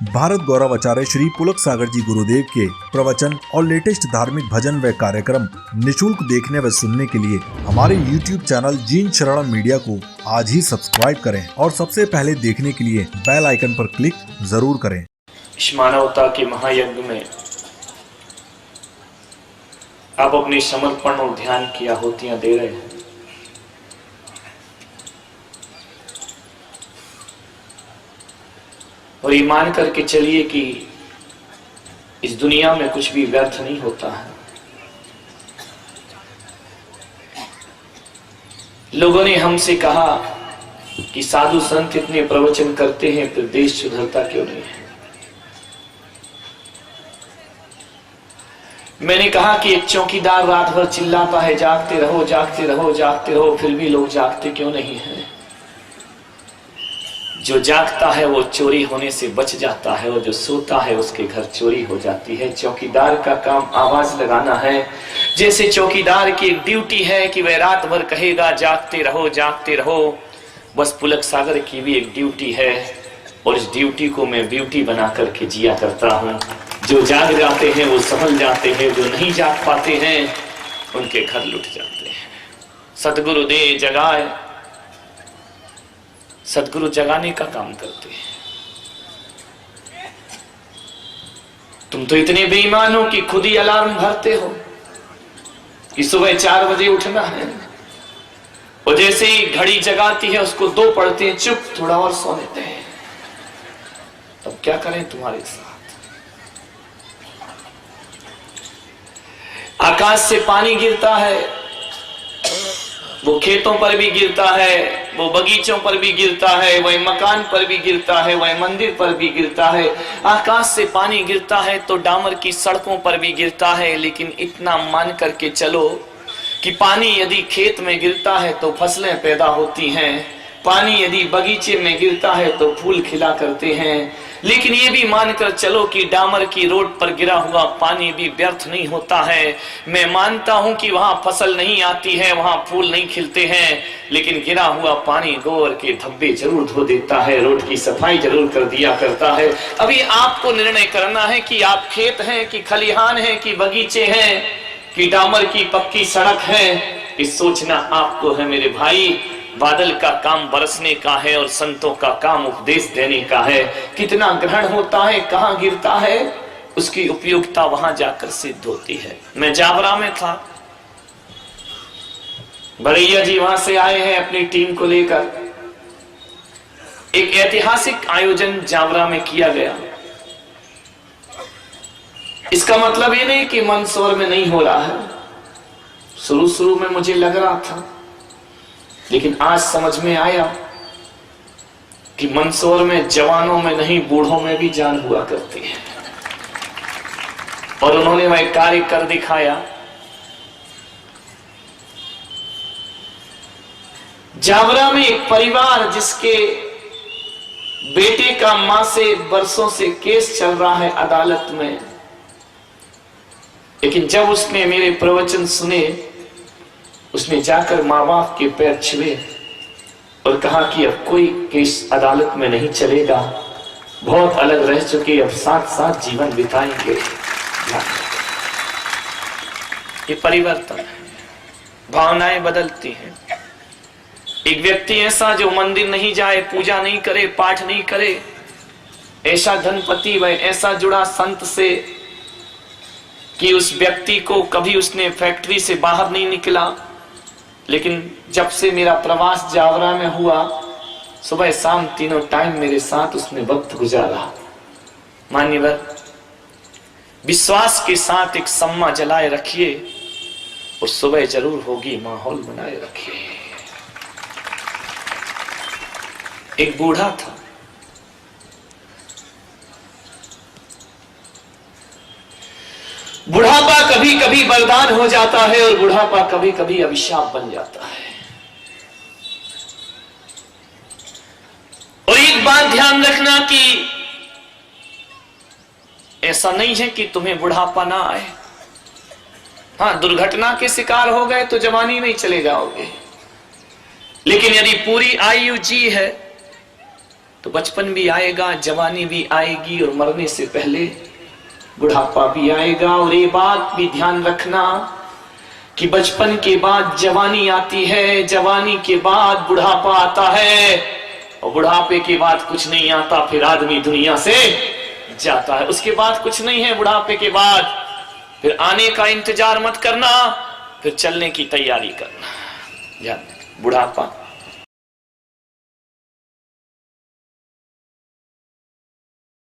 भारत गौरव आचार्य श्री पुलक सागर जी गुरुदेव के प्रवचन और लेटेस्ट धार्मिक भजन व कार्यक्रम निशुल्क देखने व सुनने के लिए हमारे YouTube चैनल जीन शरणम मीडिया को आज ही सब्सक्राइब करें और सबसे पहले देखने के लिए बेल आइकन पर क्लिक जरूर करें। इस मानवता के महायज्ञ में आप अपने समर्पण और ध्यान की आहुतियां दे रहे हैं। और ये मान करके चलिए कि इस दुनिया में कुछ भी व्यर्थ नहीं होता है। लोगों ने हमसे कहा कि साधु संत इतने प्रवचन करते हैं फिर देश सुधरता क्यों नहीं है। मैंने कहा कि एक चौकीदार रात भर चिल्लाता है जागते रहो जागते रहो जागते रहो, फिर भी लोग जागते क्यों नहीं है। जो जागता है वो चोरी होने से बच जाता है और जो सोता है उसके घर चोरी हो जाती है। चौकीदार का काम आवाज लगाना है। जैसे चौकीदार की एक ड्यूटी है कि वह रात भर कहेगा जागते रहो जागते रहो, बस पुलक सागर की भी एक ड्यूटी है और इस ड्यूटी को मैं ब्यूटी बना करके जिया करता हूँ। जो जाग जाते हैं वो संभल जाते हैं, जो नहीं जाग पाते हैं उनके घर लुट जाते हैं। सतगुरु दे जगाए, सतगुरु जगाने का काम करते हैं। तुम तो इतने बेईमान हो कि खुद ही अलार्म भरते हो कि सुबह 4 बजे उठना है और जैसे ही घड़ी जगाती है उसको 2 पढ़ते हैं, चुप थोड़ा और सो लेते हैं। तब क्या करें तुम्हारे साथ। आकाश से पानी गिरता है, वो खेतों पर भी गिरता है, वो बगीचों पर भी गिरता है, वह मकान पर भी गिरता है, वह मंदिर पर भी गिरता है। आकाश से पानी गिरता है तो डामर की सड़कों पर भी गिरता है, लेकिन इतना मान करके चलो कि पानी यदि खेत में गिरता है तो फसलें पैदा होती हैं, पानी यदि बगीचे में गिरता है तो फूल खिला करते हैं। लेकिन ये भी मानकर चलो कि डामर की रोड पर गिरा हुआ पानी भी व्यर्थ नहीं होता है। मैं मानता हूं कि वहां फसल नहीं आती है, वहां फूल नहीं खिलते हैं, लेकिन गिरा हुआ पानी गोबर के धब्बे जरूर धो देता है, रोड की सफाई जरूर कर दिया करता है। अभी आपको निर्णय करना है कि आप खेत हैं कि खलिहान है कि बगीचे हैं कि डामर की पक्की सड़क है। इस सोचना आपको है मेरे भाई। बादल का काम बरसने का है और संतों का काम उपदेश देने का है। कितना ग्रहण होता है, कहां गिरता है, उसकी उपयोगिता वहां जाकर सिद्ध होती है। मैं जावरा में था, बड़ैया जी वहां से आए हैं अपनी टीम को लेकर। एक ऐतिहासिक आयोजन जावरा में किया गया। इसका मतलब ये नहीं कि मंदसौर में नहीं हो रहा है। शुरू में मुझे लग रहा था, लेकिन आज समझ में आया कि मंदसौर में जवानों में नहीं बूढ़ों में भी जान हुआ करती है। और उन्होंने वह कार्य कर दिखाया। जावरा में एक परिवार जिसके बेटे का मां से बरसों से केस चल रहा है अदालत में, लेकिन जब उसने मेरे प्रवचन सुने, उसने जाकर माँ बाप के पैर छुए और कहा कि अब कोई केस अदालत में नहीं चलेगा, बहुत अलग रह चुके, अब साथ साथ जीवन बिताएंगे। ये परिवर्तन है, भावनाएं बदलती हैं। एक व्यक्ति ऐसा जो मंदिर नहीं जाए, पूजा नहीं करे, पाठ नहीं करे, ऐसा धनपति वह ऐसा जुड़ा संत से कि उस व्यक्ति को कभी उसने फैक्ट्री से बाहर नहीं निकला। लेकिन जब से मेरा प्रवास जावरा में हुआ, सुबह शाम तीनों टाइम मेरे साथ उसने वक्त गुजारा। मान्यवर, विश्वास के साथ एक सम्मा जलाए रखिए और सुबह जरूर होगी, माहौल बनाए रखिए। एक बूढ़ा था, बुढ़ापा कभी कभी वरदान हो जाता है और बुढ़ापा कभी कभी अभिशाप बन जाता है। और एक बात ध्यान रखना कि ऐसा नहीं है कि तुम्हें बुढ़ापा ना आए। हाँ, दुर्घटना के शिकार हो गए तो जवानी में ही चले जाओगे, लेकिन यदि पूरी आयु जी है तो बचपन भी आएगा, जवानी भी आएगी, और मरने से पहले बुढ़ापा भी आएगा। और ये बात भी ध्यान रखना कि बचपन के बाद जवानी आती है, जवानी के बाद बुढ़ापा आता है, और बुढ़ापे के बाद कुछ नहीं आता, फिर आदमी दुनिया से जाता है। उसके बाद कुछ नहीं है बुढ़ापे के बाद, फिर आने का इंतजार मत करना, फिर चलने की तैयारी करना। बुढ़ापा